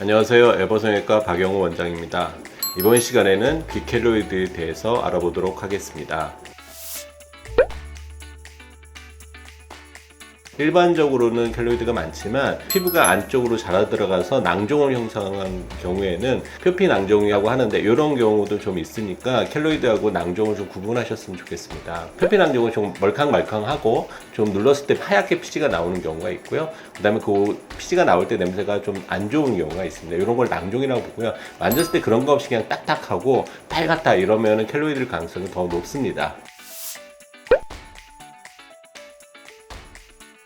안녕하세요. 에버성형외과 박영호 원장입니다. 이번 시간에는 비켈로이드에 대해서 알아보도록 하겠습니다. 일반적으로는 켈로이드가 많지만 피부가 안쪽으로 자라 들어가서 낭종을 형성한 경우에는 표피 낭종이라고 하는데 이런 경우도 좀 있으니까 켈로이드하고 낭종을 좀 구분하셨으면 좋겠습니다. 표피 낭종은 좀 멀캉말캉하고 좀 눌렀을 때 하얗게 피지가 나오는 경우가 있고요. 그 다음에 그 피지가 나올 때 냄새가 좀 안 좋은 경우가 있습니다. 이런 걸 낭종이라고 보고요. 만졌을 때 그런 거 없이 그냥 딱딱하고 빨갛다 이러면 켈로이드 가능성이 더 높습니다.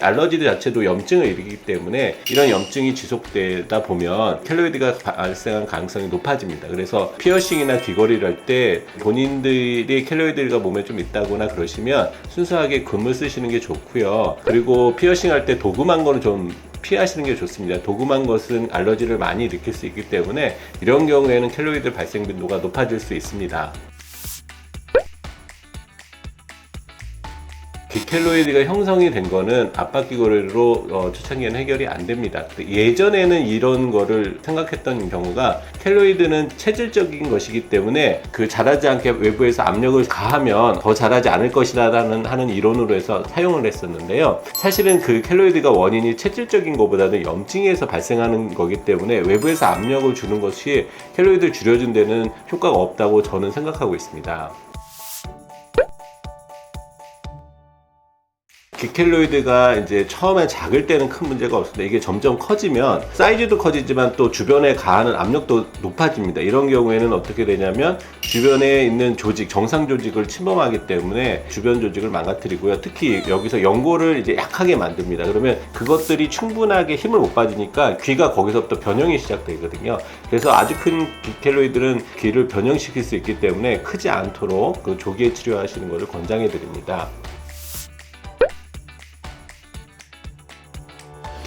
알러지 자체도 염증을 일으키기 때문에 이런 염증이 지속되다 보면 켈로이드가 발생할 가능성이 높아집니다. 그래서 피어싱이나 귀걸이를 할 때 본인들이 켈로이드가 몸에 좀 있다거나 그러시면 순수하게 금을 쓰시는 게 좋고요. 그리고 피어싱 할 때 도금한 거는 좀 피하시는 게 좋습니다. 도금한 것은 알러지를 많이 일으킬 수 있기 때문에 이런 경우에는 켈로이드 발생 빈도가 높아질 수 있습니다. 비켈로이드가 형성이 된 거는 압박귀걸이로 초창기에는 해결이 안 됩니다. 예전에는 이런 거를 생각했던 경우가 켈로이드는 체질적인 것이기 때문에 그 자라지 않게 외부에서 압력을 가하면 더 자라지 않을 것이라는 하는 이론으로 해서 사용을 했었는데요. 사실은 그 켈로이드가 원인이 체질적인 것보다는 염증에서 발생하는 거기 때문에 외부에서 압력을 주는 것이 켈로이드를 줄여준 데는 효과가 없다고 저는 생각하고 있습니다. 비켈로이드가 이제 처음에 작을 때는 큰 문제가 없습니다. 이게 점점 커지면 사이즈도 커지지만 또 주변에 가하는 압력도 높아집니다. 이런 경우에는 어떻게 되냐면 주변에 있는 조직, 정상 조직을 침범하기 때문에 주변 조직을 망가뜨리고요. 특히 여기서 연골을 이제 약하게 만듭니다. 그러면 그것들이 충분하게 힘을 못 받으니까 귀가 거기서부터 변형이 시작되거든요. 그래서 아주 큰 비켈로이드는 귀를 변형시킬 수 있기 때문에 크지 않도록 그 조기에 치료하시는 것을 권장해 드립니다.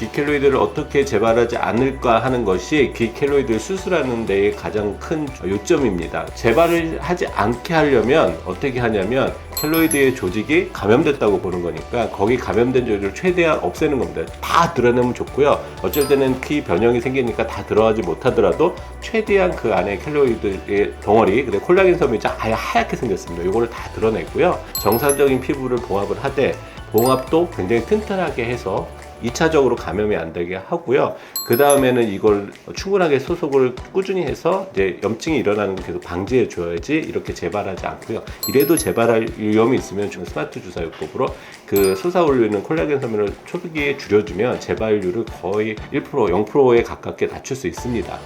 비켈로이드를 어떻게 재발하지 않을까 하는 것이 비켈로이드를 수술하는 데의 가장 큰 요점입니다. 재발을 하지 않게 하려면 어떻게 하냐면 켈로이드의 조직이 감염됐다고 보는 거니까 거기 감염된 조직을 최대한 없애는 겁니다. 다 드러내면 좋고요. 어쩔 때는 키 변형이 생기니까 다 들어가지 못하더라도 최대한 그 안에 켈로이드의 덩어리, 근데 콜라겐 섬이 아예 하얗게 생겼습니다. 이거를 다 드러내고요. 정상적인 피부를 봉합을 하되 봉합도 굉장히 튼튼하게 해서 2차적으로 감염이 안 되게 하고요. 그 다음에는 이걸 충분하게 소독을 꾸준히 해서 이제 염증이 일어나는 걸 계속 방지해 줘야지 이렇게 재발하지 않고요. 이래도 재발할 위험이 있으면 스마트 주사요법으로 그 솟아올리는 콜라겐 섬유를 초기에 줄여주면 재발률을 거의 1%, 0%에 가깝게 낮출 수 있습니다.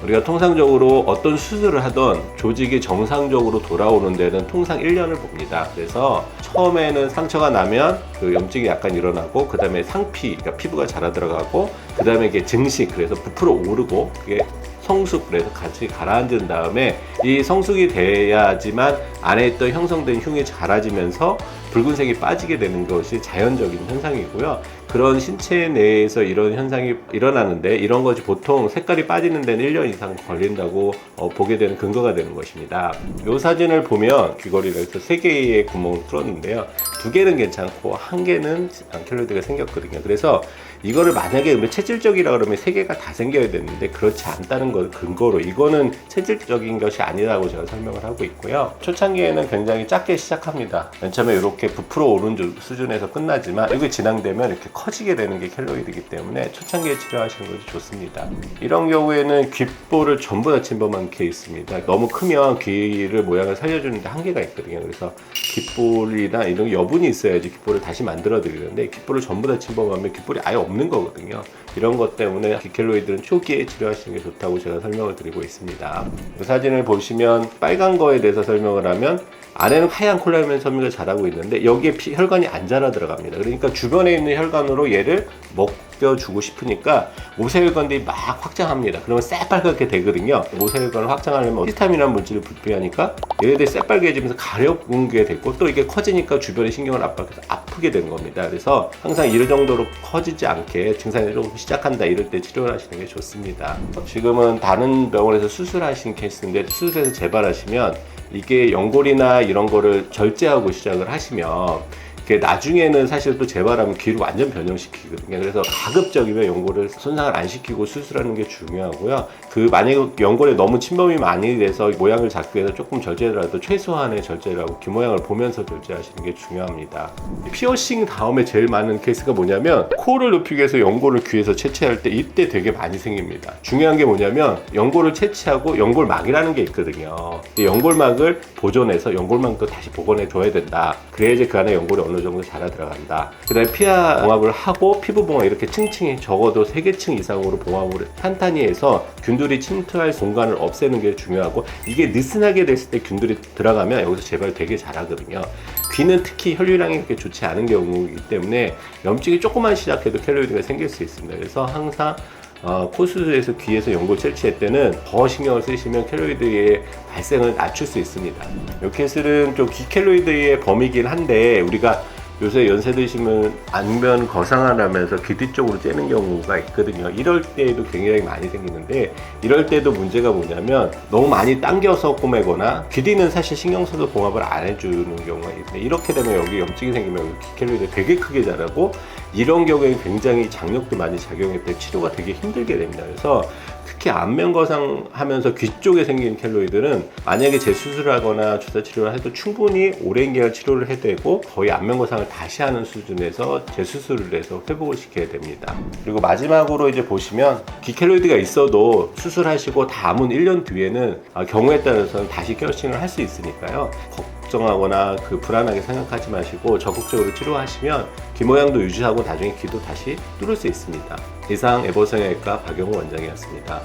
우리가 통상적으로 어떤 수술을 하던 조직이 정상적으로 돌아오는 데는 통상 1년을 봅니다. 그래서 처음에는 상처가 나면 그 염증이 약간 일어나고 그 다음에 상피, 그러니까 피부가 자라 들어가고 그 다음에 이게 증식, 그래서 부풀어 오르고 그게 성숙, 그래서 같이 가라앉은 다음에 이 성숙이 돼야지만 안에 있던 형성된 흉이 자라지면서 붉은색이 빠지게 되는 것이 자연적인 현상이고요. 그런 신체 내에서 이런 현상이 일어나는데 이런 것이 보통 색깔이 빠지는 데는 1년 이상 걸린다고 보게 되는 근거가 되는 것입니다. 이 사진을 보면 귀걸이가 해서 3개의 구멍을 뚫었는데요. 2개는 괜찮고 1개는 켈로이드가 생겼거든요. 그래서 이거를 만약에 체질적이라 그러면 3개가 다 생겨야 되는데 그렇지 않다는 걸 근거로 이거는 체질적인 것이 아니라고 제가 설명을 하고 있고요. 초창기에는 굉장히 작게 시작합니다. 맨 처음에 이렇게 부풀어 오른 수준에서 끝나지만 이게 진행되면 이렇게 커지게 되는 게 켈로이드이기 때문에 초창기에 치료하시는 것이 좋습니다. 이런 경우에는 귓볼을 전부 다 침범한 케이스입니다. 너무 크면 귀를 모양을 살려주는데 한계가 있거든요. 그래서 귓볼이나 이런 여분이 있어야지 귓볼을 다시 만들어 드리는데 귓볼을 전부 다 침범하면 귓볼이 아예 없는 거거든요. 이런 것 때문에 비켈로이드는 초기에 치료하시는 게 좋다고 제가 설명을 드리고 있습니다. 이 사진을 보시면 빨간 거에 대해서 설명을 하면 안에는 하얀 콜라겐 섬유가 자라고 있는데 여기에 혈관이 안 자라 들어갑니다. 그러니까 주변에 있는 혈관으로 얘를 먹여주고 싶으니까 모세혈관들이 막 확장합니다. 그러면 새빨갛게 되거든요. 모세혈관을 확장하려면 히스타민이라는 물질을 분비하니까 얘네들이 새빨개지면서 가려운 게 됐고 또 이게 커지니까 주변의 신경을 압박해서 아프게 된 겁니다. 그래서 항상 이럴 정도로 커지지 않게 증상이 조금 시작한다 이럴 때 치료를 하시는 게 좋습니다. 지금은 다른 병원에서 수술하신 케이스인데 수술해서 재발하시면 이게 연골이나 이런 거를 절제하고 시작을 하시면 그게 나중에는 사실 또 재발하면 귀를 완전 변형시키거든요. 그래서 가급적이면 연골을 손상을 안 시키고 수술하는 게 중요하고요. 만약 연골에 너무 침범이 많이 돼서 모양을 잡기 위해서 조금 절제라도 최소한의 절제를 하고 귀 모양을 보면서 절제하시는 게 중요합니다. 피어싱 다음에 제일 많은 케이스가 뭐냐면 코를 높이기 위해서 연골을 귀에서 채취할 때 이때 되게 많이 생깁니다. 중요한 게 뭐냐면 연골을 채취하고 연골막이라는 게 있거든요. 이 연골막을 보존해서 연골막도 다시 복원해 줘야 된다. 그래야지 그 안에 연골이 어느 정도 자라 들어간다. 그 다음에 피하 봉합을 하고 피부 봉합 이렇게 층층이 적어도 3개층 이상으로 봉합을 탄탄히 해서 균들이 침투할 공간을 없애는 게 중요하고, 이게 느슨하게 됐을 때 균들이 들어가면 여기서 재발 되게 잘하거든요. 귀는 특히 혈류량이 그렇게 좋지 않은 경우이기 때문에 염증이 조금만 시작해도 켈로이드가 생길 수 있습니다. 그래서 항상 코 수술에서 귀에서 연골 채취할 때는 더 신경을 쓰시면 켈로이드의 발생을 낮출 수 있습니다. 이 케이스는 좀 귀 켈로이드의 범위이긴 한데, 우리가 요새 연세 드시면 안면 거상을 하면서 귀 뒤쪽으로 째는 경우가 있거든요. 이럴 때에도 굉장히 많이 생기는데, 이럴 때도 문제가 뭐냐면 너무 많이 당겨서 꼬매거나, 귀 뒤는 사실 신경 써서 봉합을 안 해주는 경우가 있는데, 이렇게 되면 여기 염증이 생기면 귀 켈로이드 되게 크게 자라고, 이런 경우에 굉장히 장력도 많이 작용했을 때 치료가 되게 힘들게 됩니다. 그래서 특히 안면 거상 하면서 귀 쪽에 생긴 켈로이드는 만약에 재수술을 하거나 주사 치료를 해도 충분히 오랜 기간 치료를 해도 되고, 거의 안면 거상을 다시 하는 수준에서 재수술을 해서 회복을 시켜야 됩니다. 그리고 마지막으로 이제 보시면 귀 켈로이드가 있어도 수술하시고 남은 1년 뒤에는 경우에 따라서는 다시 피어싱을 할 수 있으니까요. 걱정하거나 불안하게 생각하지 마시고 적극적으로 치료하시면 귀 모양도 유지하고 나중에 귀도 다시 뚫을 수 있습니다. 이상 에버성형외과 박영호 원장이었습니다.